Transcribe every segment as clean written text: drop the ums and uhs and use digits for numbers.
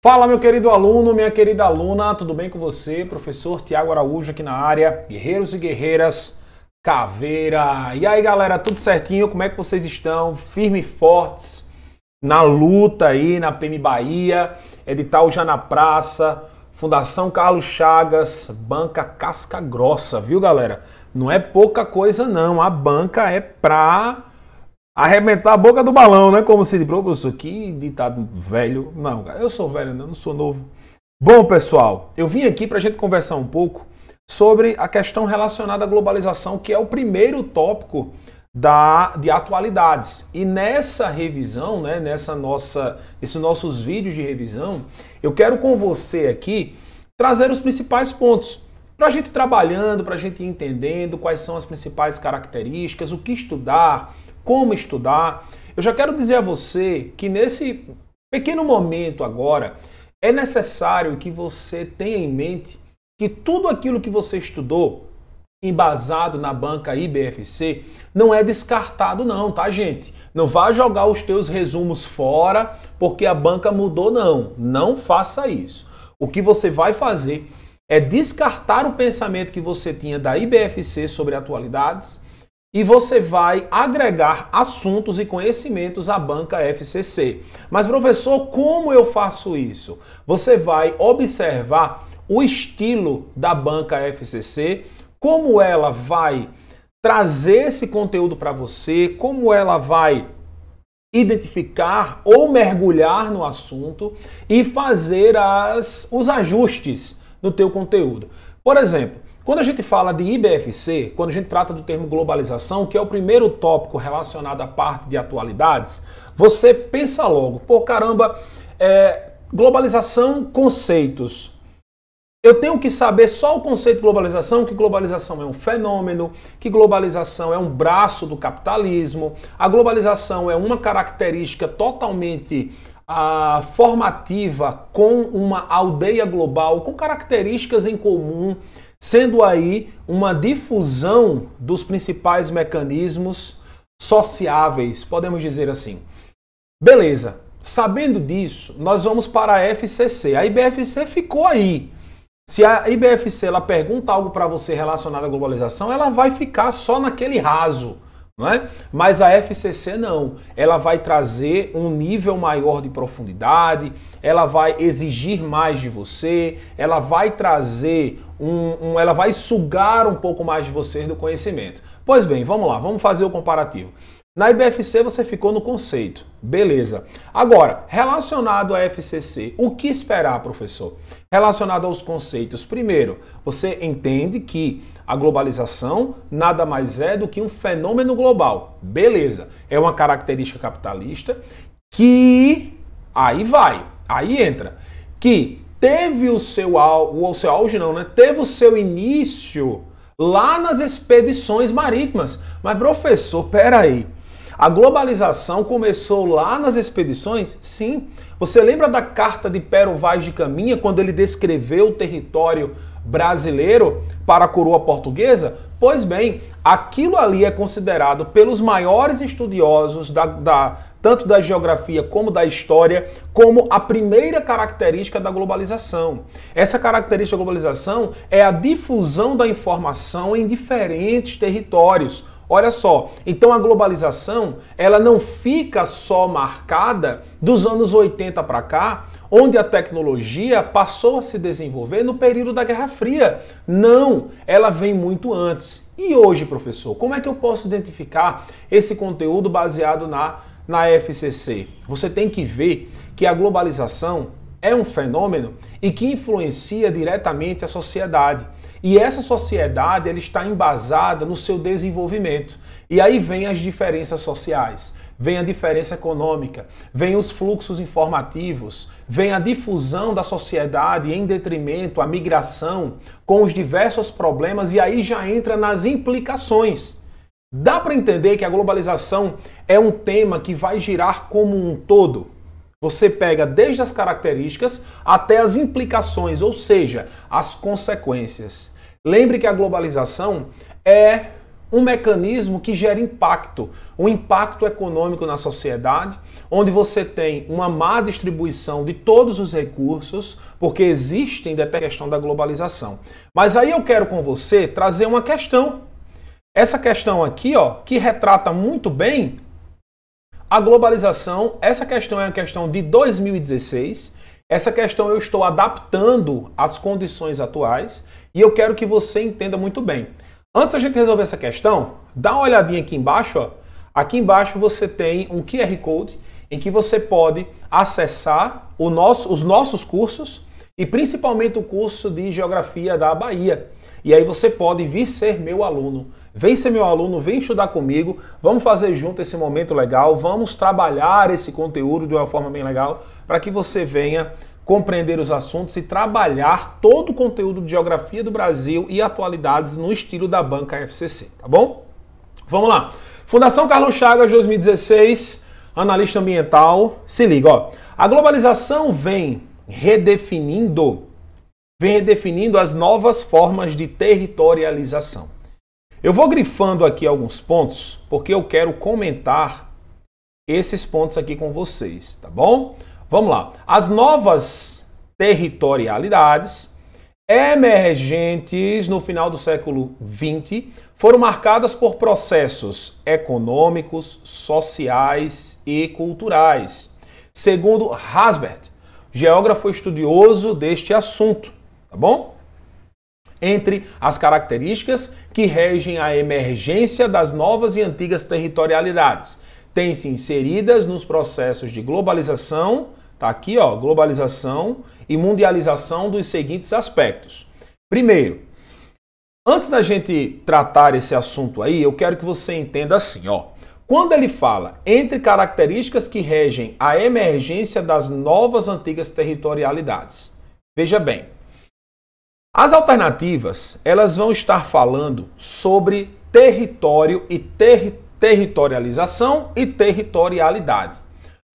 Fala, meu querido aluno, minha querida aluna, tudo bem com você? Professor Tiago Araújo aqui na área, guerreiros e guerreiras, caveira. E aí, galera, tudo certinho? Como é que vocês estão? Firmes e fortes na luta aí na PM Bahia, edital já na praça, Fundação Carlos Chagas, banca casca grossa, viu, galera? Não é pouca coisa não, a banca é pra arrebentar a boca do balão, né? Como se diz, professor, que ditado velho. Não, cara, eu sou velho, não sou novo. Bom, pessoal, eu vim aqui para a gente conversar um pouco sobre a questão relacionada à globalização, que é o primeiro tópico de atualidades. E nessa revisão, né, nesses nossos vídeos de revisão, eu quero com você aqui trazer os principais pontos para a gente ir trabalhando, para a gente ir entendendo quais são as principais características, o que estudar, como estudar. Eu já quero dizer a você que nesse pequeno momento agora é necessário que você tenha em mente que tudo aquilo que você estudou embasado na banca IBFC não é descartado não, tá, gente? Não vá jogar os teus resumos fora porque a banca mudou, não. Não faça isso. O que você vai fazer é descartar o pensamento que você tinha da IBFC sobre atualidades e você vai agregar assuntos e conhecimentos à banca FCC. Mas, professor, como eu faço isso? Você vai observar o estilo da banca FCC, como ela vai trazer esse conteúdo para você, como ela vai identificar ou mergulhar no assunto e fazer os ajustes no teu conteúdo. Por exemplo, quando a gente fala de IBFC, quando a gente trata do termo globalização, que é o primeiro tópico relacionado à parte de atualidades, você pensa logo, pô, caramba, globalização, conceitos. Eu tenho que saber só o conceito de globalização, que globalização é um fenômeno, que globalização é um braço do capitalismo, a globalização é uma característica totalmente formativa com uma aldeia global, com características em comum, sendo aí uma difusão dos principais mecanismos sociáveis, podemos dizer assim. Beleza, sabendo disso, nós vamos para a FCC. A IBFC ficou aí. Se a IBFC ela pergunta algo para você relacionado à globalização, ela vai ficar só naquele raso, não é? Mas a FCC não. Ela vai trazer um nível maior de profundidade, ela vai exigir mais de você, ela vai trazer ela vai sugar um pouco mais de você do conhecimento. Pois bem, vamos lá, vamos fazer o comparativo. Na IBFC você ficou no conceito, beleza. Agora, relacionado à FCC, o que esperar, professor? Relacionado aos conceitos, primeiro, você entende que a globalização nada mais é do que um fenômeno global, beleza. É uma característica capitalista que, aí entra, que teve o seu auge não, né? Teve o seu início lá nas expedições marítimas. Mas, professor, peraí. A globalização começou lá nas expedições? Sim. Você lembra da carta de Pero Vaz de Caminha, quando ele descreveu o território brasileiro para a coroa portuguesa? Pois bem, aquilo ali é considerado pelos maiores estudiosos tanto da geografia como da história, como a primeira característica da globalização. Essa característica da globalização é a difusão da informação em diferentes territórios. Olha só, então a globalização, ela não fica só marcada dos anos 80 para cá, onde a tecnologia passou a se desenvolver no período da Guerra Fria. Não, ela vem muito antes. E hoje, professor, como é que eu posso identificar esse conteúdo baseado na FCC? Você tem que ver que a globalização é um fenômeno e que influencia diretamente a sociedade. E essa sociedade ela está embasada no seu desenvolvimento. E aí vem as diferenças sociais, vem a diferença econômica, vem os fluxos informativos, vem a difusão da sociedade em detrimento à migração com os diversos problemas e aí já entra nas implicações. Dá para entender que a globalização é um tema que vai girar como um todo. Você pega desde as características até as implicações, ou seja, as consequências. Lembre que a globalização é um mecanismo que gera impacto, um impacto econômico na sociedade, onde você tem uma má distribuição de todos os recursos, porque existem a questão da globalização. Mas aí eu quero com você trazer uma questão. Essa questão aqui, ó, que retrata muito bem a globalização. Essa questão é uma questão de 2016. Essa questão eu estou adaptando às condições atuais e eu quero que você entenda muito bem. Antes da gente resolver essa questão, dá uma olhadinha aqui embaixo. Ó. Aqui embaixo você tem um QR Code em que você pode acessar os nossos cursos e principalmente o curso de Geografia da Bahia. E aí você pode vir ser meu aluno. Vem ser meu aluno, vem estudar comigo, vamos fazer junto esse momento legal, vamos trabalhar esse conteúdo de uma forma bem legal para que você venha compreender os assuntos e trabalhar todo o conteúdo de geografia do Brasil e atualidades no estilo da banca FCC, tá bom? Vamos lá. Fundação Carlos Chagas 2016, analista ambiental. Se liga, ó. A globalização vem redefinindo as novas formas de territorialização. Eu vou grifando aqui alguns pontos porque eu quero comentar esses pontos aqui com vocês, tá bom? Vamos lá. As novas territorialidades emergentes no final do século XX foram marcadas por processos econômicos, sociais e culturais. Segundo Hasbert, geógrafo estudioso deste assunto, tá bom? Entre as características que regem a emergência das novas e antigas territorialidades, têm-se inseridas nos processos de globalização, tá aqui, ó, globalização e mundialização dos seguintes aspectos. Primeiro, antes da gente tratar esse assunto aí, eu quero que você entenda assim, ó. Quando ele fala entre características que regem a emergência das novas antigas territorialidades, veja bem, as alternativas, elas vão estar falando sobre território e territorialização e territorialidade.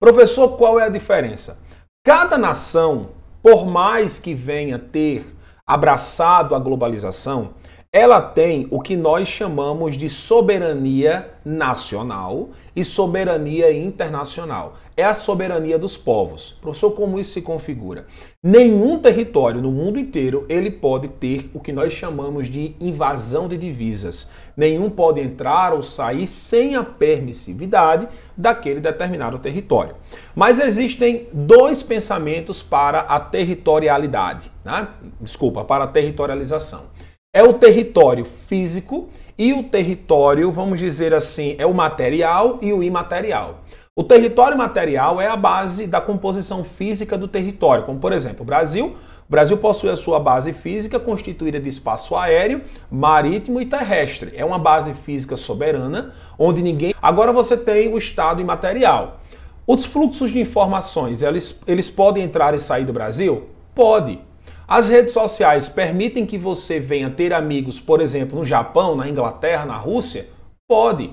Professor, qual é a diferença? Cada nação, por mais que venha ter abraçado a globalização, ela tem o que nós chamamos de soberania nacional e soberania internacional. É a soberania dos povos. Professor, como isso se configura? Nenhum território no mundo inteiro ele pode ter o que nós chamamos de invasão de divisas. Nenhum pode entrar ou sair sem a permissividade daquele determinado território. Mas existem dois pensamentos para a territorialidade, né? Desculpa, para a territorialização. É o território físico e o território, vamos dizer assim, é o material e o imaterial. O território material é a base da composição física do território, como por exemplo, o Brasil. O Brasil possui a sua base física constituída de espaço aéreo, marítimo e terrestre. É uma base física soberana, onde ninguém... Agora você tem o estado imaterial. Os fluxos de informações, eles podem entrar e sair do Brasil? Pode. As redes sociais permitem que você venha ter amigos, por exemplo, no Japão, na Inglaterra, na Rússia? Pode.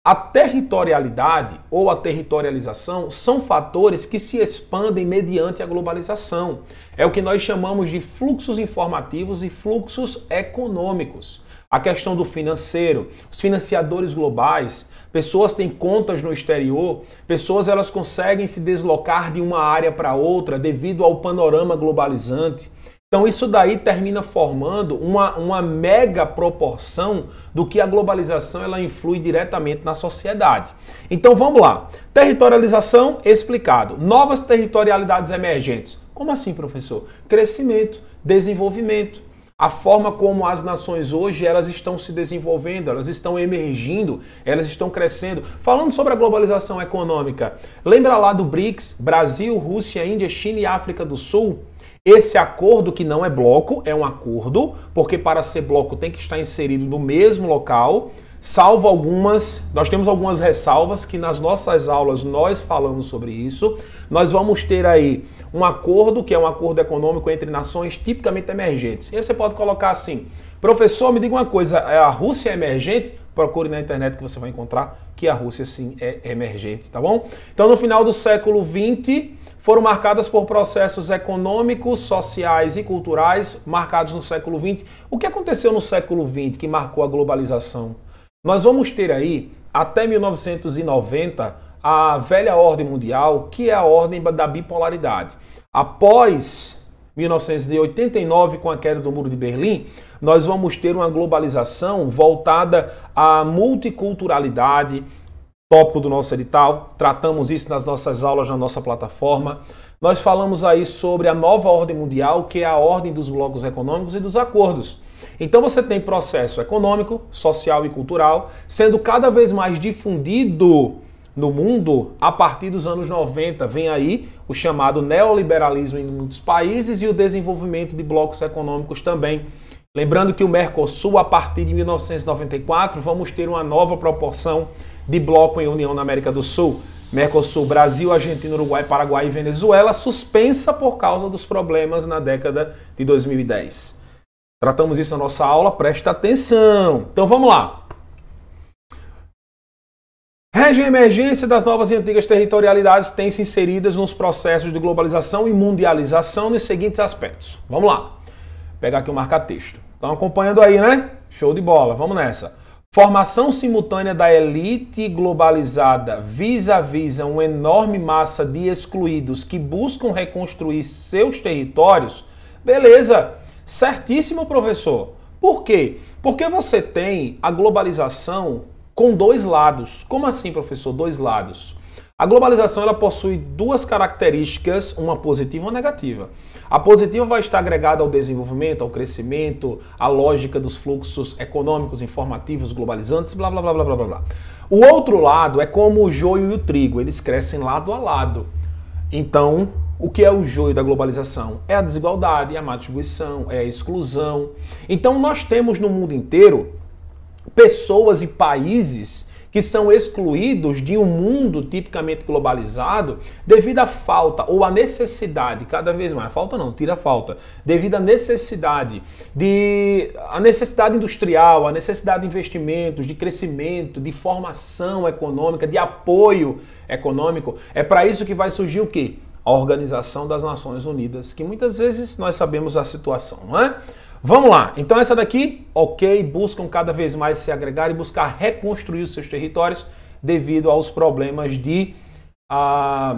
A territorialidade ou a territorialização são fatores que se expandem mediante a globalização. É o que nós chamamos de fluxos informativos e fluxos econômicos. A questão do financeiro, os financiadores globais, pessoas têm contas no exterior, pessoas elas conseguem se deslocar de uma área para outra devido ao panorama globalizante. Então isso daí termina formando uma mega proporção do que a globalização ela influi diretamente na sociedade. Então vamos lá. Territorialização explicado. Novas territorialidades emergentes. Como assim, professor? Crescimento, desenvolvimento. A forma como as nações hoje elas estão se desenvolvendo, elas estão emergindo, elas estão crescendo. Falando sobre a globalização econômica, lembra lá do BRICS, Brasil, Rússia, Índia, China e África do Sul? Esse acordo que não é bloco, é um acordo, porque para ser bloco tem que estar inserido no mesmo local, salvo algumas, nós temos algumas ressalvas que nas nossas aulas nós falamos sobre isso. Nós vamos ter aí um acordo, que é um acordo econômico entre nações tipicamente emergentes. E aí você pode colocar assim, professor, me diga uma coisa, a Rússia é emergente? Procure na internet que você vai encontrar que a Rússia sim é emergente, tá bom? Então no final do século XX, foram marcadas por processos econômicos, sociais e culturais marcados no século XX. O que aconteceu no século XX que marcou a globalização? Nós vamos ter aí, até 1990, a velha ordem mundial, que é a ordem da bipolaridade. Após 1989, com a queda do Muro de Berlim, nós vamos ter uma globalização voltada à multiculturalidade, tópico do nosso edital, tratamos isso nas nossas aulas, na nossa plataforma. Nós falamos aí sobre a nova ordem mundial, que é a ordem dos blocos econômicos e dos acordos. Então você tem processo econômico, social e cultural sendo cada vez mais difundido no mundo a partir dos anos 90. Vem aí o chamado neoliberalismo em muitos países e o desenvolvimento de blocos econômicos também. Lembrando que o Mercosul, a partir de 1994, vamos ter uma nova proporção de bloco em união na América do Sul. Mercosul, Brasil, Argentina, Uruguai, Paraguai e Venezuela, suspensa por causa dos problemas na década de 2010. Tratamos isso na nossa aula, presta atenção. Então vamos lá. Rege a emergência das novas e antigas territorialidades têm-se inseridas nos processos de globalização e mundialização nos seguintes aspectos. Vamos lá. Vou pegar aqui o marca-texto. Estão acompanhando aí, né? Show de bola. Vamos nessa. Formação simultânea da elite globalizada vis-à-vis uma enorme massa de excluídos que buscam reconstruir seus territórios. Beleza. Certíssimo, professor. Por quê? Porque você tem a globalização com dois lados. Como assim, professor? Dois lados. A globalização ela possui duas características, uma positiva e uma negativa. A positiva vai estar agregada ao desenvolvimento, ao crescimento, à lógica dos fluxos econômicos, informativos, globalizantes, blá, blá, blá, blá, blá, blá. O outro lado é como o joio e o trigo, eles crescem lado a lado. Então, o que é o joio da globalização? É a desigualdade, é a má distribuição, é a exclusão. Então, nós temos no mundo inteiro pessoas e países que são excluídos de um mundo tipicamente globalizado devido à falta ou à necessidade, cada vez mais, falta não, tira a falta, devido à necessidade industrial, a necessidade de investimentos, de crescimento, de formação econômica, de apoio econômico. É para isso que vai surgir o quê? A Organização das Nações Unidas, que muitas vezes nós sabemos a situação, não é? Vamos lá, então essa daqui, ok, buscam cada vez mais se agregar e buscar reconstruir os seus territórios devido aos problemas de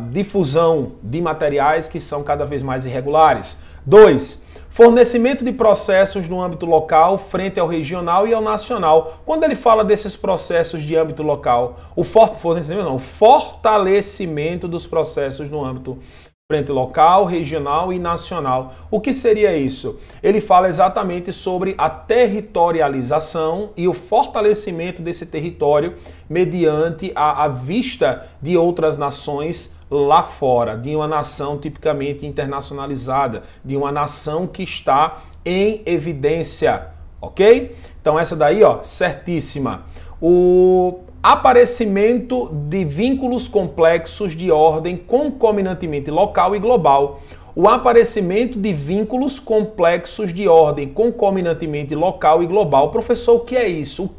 difusão de materiais que são cada vez mais irregulares. 2. Fornecimento de processos no âmbito local frente ao regional e ao nacional. Quando ele fala desses processos de âmbito local, o fortalecimento dos processos no âmbito frente local, regional e nacional. O que seria isso? Ele fala exatamente sobre a territorialização e o fortalecimento desse território mediante a vista de outras nações lá fora, de uma nação tipicamente internacionalizada, de uma nação que está em evidência, ok? Então essa daí, ó, certíssima. O aparecimento de vínculos complexos de ordem concomitantemente local e global. O aparecimento de vínculos complexos de ordem concomitantemente local e global. Professor, o que é isso? O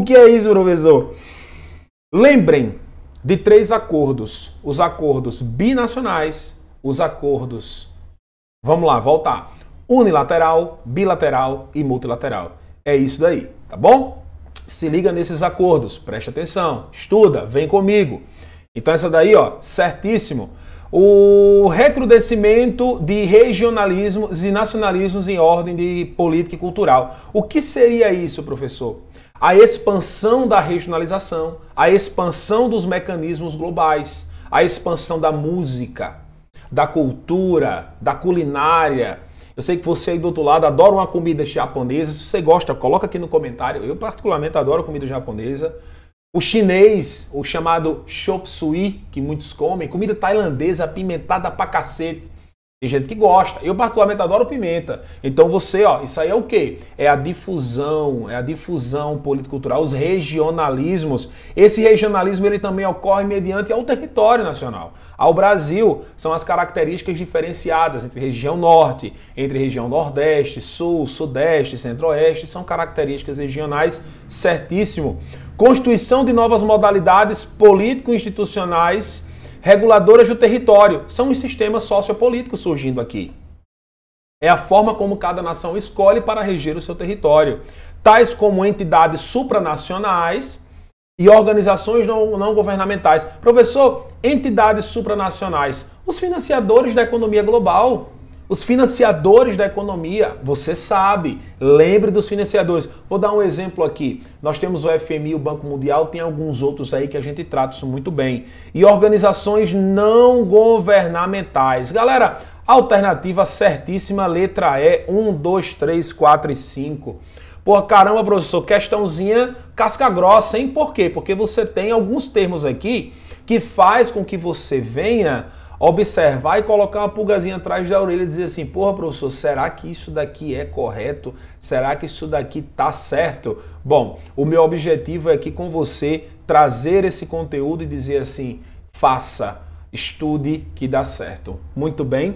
que é isso, professor? Lembrem de 3 acordos. Os acordos binacionais, os acordos, vamos lá, voltar, unilateral, bilateral e multilateral. É isso daí, tá bom? Se liga nesses acordos, preste atenção, estuda, vem comigo. Então essa daí, ó, certíssimo. O recrudescimento de regionalismos e nacionalismos em ordem de política e cultural. O que seria isso, professor? A expansão da regionalização, a expansão dos mecanismos globais, a expansão da música, da cultura, da culinária. Eu sei que você aí do outro lado adora uma comida japonesa. Se você gosta, coloca aqui no comentário. Eu particularmente adoro comida japonesa. O chinês, o chamado chop suey, que muitos comem. Comida tailandesa apimentada pra cacete. Tem gente que gosta. Eu particularmente adoro pimenta. Então você, ó, isso aí é o quê? É a difusão político-cultural, os regionalismos. Esse regionalismo ele também ocorre mediante ao território nacional. Ao Brasil, são as características diferenciadas entre região norte, entre região nordeste, sul, sudeste, centro-oeste, são características regionais, certíssimo. Constituição de novas modalidades político-institucionais reguladoras do território. São os sistemas sociopolíticos surgindo aqui. É a forma como cada nação escolhe para reger o seu território, tais como entidades supranacionais e organizações não governamentais. Professor, entidades supranacionais, os financiadores da economia global. Os financiadores da economia, você sabe, lembre dos financiadores. Vou dar um exemplo aqui. Nós temos o FMI, o Banco Mundial, tem alguns outros aí que a gente trata isso muito bem. E organizações não governamentais. Galera, alternativa certíssima, letra E, 1, 2, 3, 4 e 5. Pô, caramba, professor, questãozinha casca grossa, hein? Por quê? Porque você tem alguns termos aqui que faz com que você venha observar e colocar uma pulgazinha atrás da orelha e dizer assim, porra, professor, será que isso daqui é correto? Será que isso daqui tá certo? Bom, o meu objetivo é aqui com você trazer esse conteúdo e dizer assim, faça, estude que dá certo. Muito bem?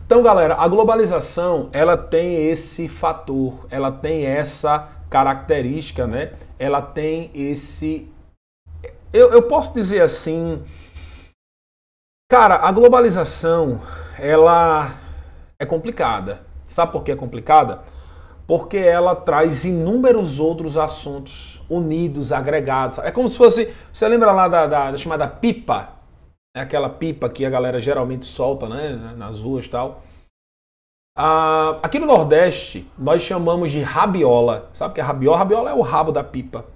Então, galera, a globalização, ela tem esse fator, ela tem essa característica, né? Ela tem esse... Eu posso dizer assim... Cara, a globalização, ela é complicada. Sabe por que é complicada? Porque ela traz inúmeros outros assuntos unidos, agregados. É como se fosse... Você lembra lá da chamada pipa? É aquela pipa que a galera geralmente solta, né, nas ruas e tal. Aqui no Nordeste, nós chamamos de rabiola. Sabe o que é rabiola? Rabiola é o rabo da pipa.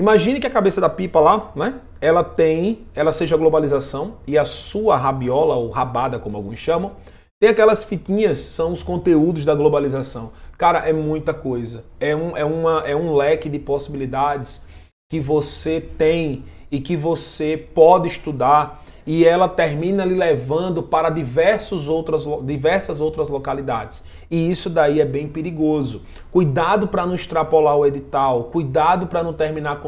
Imagine que a cabeça da pipa lá, né? Ela seja a globalização e a sua rabiola, ou rabada, como alguns chamam, tem aquelas fitinhas, são os conteúdos da globalização. Cara, é muita coisa. É um leque de possibilidades que você tem e que você pode estudar e ela termina lhe levando para diversas outras localidades. E isso daí é bem perigoso. Cuidado para não extrapolar o edital, cuidado para não terminar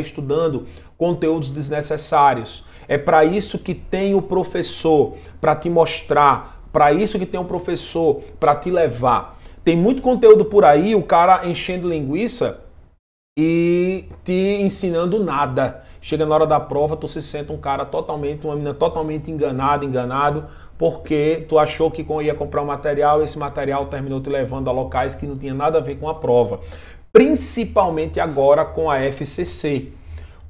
estudando conteúdos desnecessários. É para isso que tem o professor, para te mostrar, para isso que tem o professor, para te levar. Tem muito conteúdo por aí, o cara enchendo linguiça e te ensinando nada. Chega na hora da prova, tu se sente uma menina totalmente enganado, porque tu achou que ia comprar um material, esse material terminou te levando a locais que não tinha nada a ver com a prova. Principalmente agora com a FCC.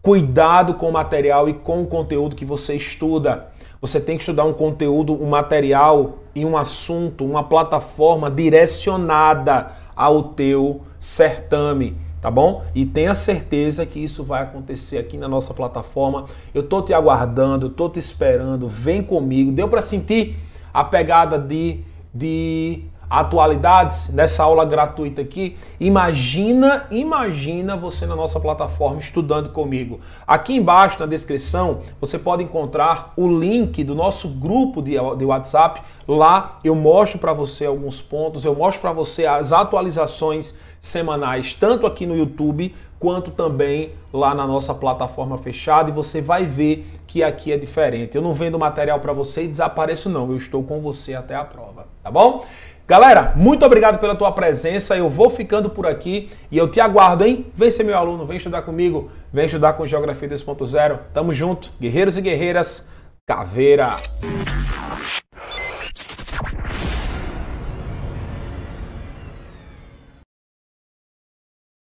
Cuidado com o material e com o conteúdo que você estuda. Você tem que estudar um conteúdo, um material e um assunto, uma plataforma direcionada ao teu certame. Tá bom? E tenha certeza que isso vai acontecer aqui na nossa plataforma. Eu tô te aguardando, eu tô te esperando, vem comigo. Deu para sentir a pegada de atualidades nessa aula gratuita aqui? Imagina você na nossa plataforma estudando comigo. Aqui embaixo na descrição você pode encontrar o link do nosso grupo de WhatsApp. Lá eu mostro para você alguns pontos, eu mostro para você as atualizações semanais, tanto aqui no YouTube, quanto também lá na nossa plataforma fechada, e você vai ver que aqui é diferente. Eu não vendo material para você e desapareço não, eu estou com você até a prova, tá bom? Galera, muito obrigado pela tua presença, eu vou ficando por aqui e eu te aguardo, hein? Vem ser meu aluno, vem estudar comigo, vem estudar com Geografia 2.0, tamo junto, guerreiros e guerreiras, caveira!